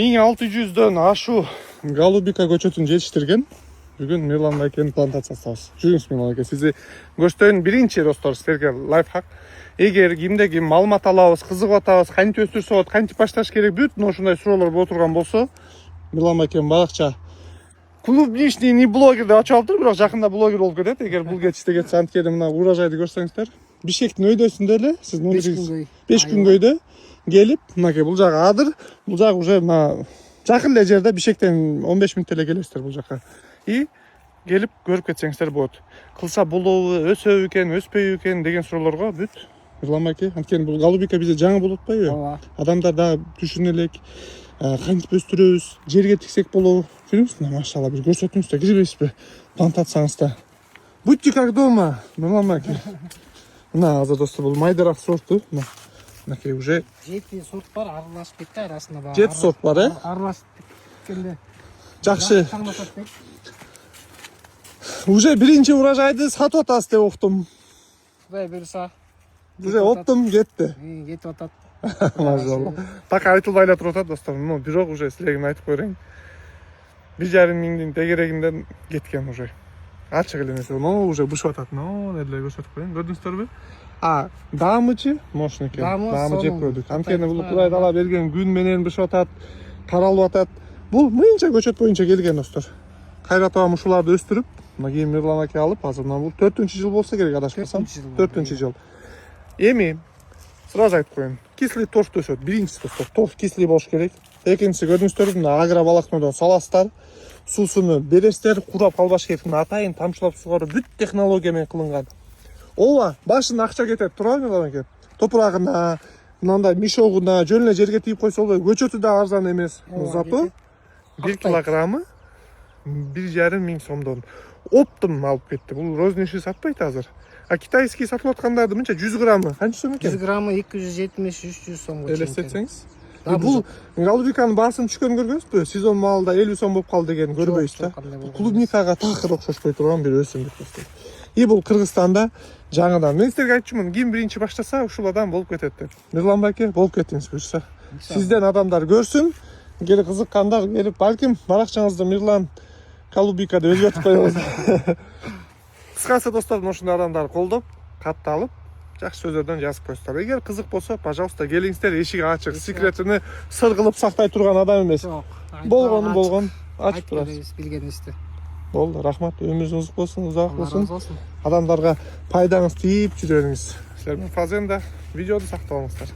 1600'дөн ашу голубика көчөтүн жетиштирген. Бүгүн Мирлан байкенин плантациясыбыз. Жүрүңүз Мирлан байке, сизди көрсөтөйүн. Биринчи достор, силерге лайфхак. Эгер кимде ким маалымат алабыз, кызыгып атабыз, кантип өстүрсө болот, кантип башташ керек, бүт ушундай суроолор боло турган болсо, Мирлан байкенин баракча клубничный не блогер деп ачып алыптыр, бирок жакында блогер болуп кетет. Эгер бул кетиште кетсе, анткени мына урожайды көрсөңүздөр, Бишкектин өйдөсүндө эле сиздин 5 күнгөйдө келип, мынакей бул жагы адыр, бул жак уже мына жакын эле жерде, Бишкектен 15 мүнөттө эле келесиздер бул жака. И келип көрүп кетсеңиздер болот. Кылса болобу, өсөбү экен, өспөйбү экен деген суроолорго бүт Мирлан байке, анткени бул голубика бизде жаңы болуп атпайбы? Ооба. Адамдар да түшүнө элек, кантип өстүрөбүз, жерге тиксек болобу? Көрүңүз, машалла, бир көрсөтүңүз да, кирбейсизби плантацияңызда? Будьте как дома, Мирлан байке. Мына азыр достор, бул майдарақ сорту. Мынакей уже 7 сорт бар, аралашып кетти арасында бар. 7 сорт бар, Аралашып кеткенде жакшы. Уже биринчи урожайды сатып атасыз деп уктум. Кудай буйруса. Уже оптум кетти. Кетип атат. Мажалла. Так айтылбай эле туруп атат достор. Бирок уже силерге айтып коеюн. 1,5 миңдин тегерегинден кеткен уже. Ачык эле нерсе. Уже бышып атат. Эле көрсөтүп коеюн. Көрдүңүздөрбү? Даамычы мощный экен. Даамы жеп көрдүк. Анткени бул Кудай таала берген күн менен бышып атат, таралып атат. Бул мыйынча көчөт боюнча келген достор. Кайратабам ушуларды өстүрүп, мына кийин Мирлан аке алып, азыр мына бул 4-жыл болсо керек, адашпасам. 4-жыл. Эми сразу айтып коеюн. Кислый торф өсөт. Биринчиси достор, торф кислый болуш керек. Экинчиси көрдүңүздөрбү, мына агроволокнодон саласыздар. Суусуну бересиздер, курап калбаш керек. Мына атайын тамчылап сугарып, бүт технология менен кылынган. Ооба, башында акча кетет, туурабы Мирлан аке? Топурагына, мындай мешогуна, жөн эле жерге тийип койсо болбойт. Көчөтү да арзан эмес. Зато 1 килограммы 1,5 миң сомдон. Оптум алып кетти. Бул розничный сатпайт азыр. А китайский сатып аткандарды мынча 100 граммы канча сом экен? 100 граммы 270-300 сомго чейин. Элестетсеңиз. Бул голубиканын баасын түшкөнүн көргөнсүзбү? Сезон маалында 50 сом болуп калды деген көрбөйсүз да. Клубникага такыр окшошпой турган бир өсүмдүк достор. И бул Кыргызстанда жаңыдан. Мен силерге айтчумун, ким биринчи баштаса, ушул адам болуп кетет деп. Мирлан байке, болуп кеттиңиз буюрса. Сизден адамдар көрсүн, келип кызыккандар келип, балким баракчаңызды Мирлан Голубика деп өзгөртүп коебуз. Кыскасы достор, ушундай адамдар колдоп, катталып, жакшы сөздөрдөн жазып коесуздар. Эгер кызык болсо, пожалуйста, келиңиздер, эшик ачык. Секретini сыр кылып сактай турган адам эмес. Болгон ачып турабыз. Билгенибизди. Болду, рахмат. Өмүрүңүз узук болсун, узак болсун. Адамдарга пайдаңыз тийип жүрөңүз. Силер фазенда видеоду сактап алыңыздар.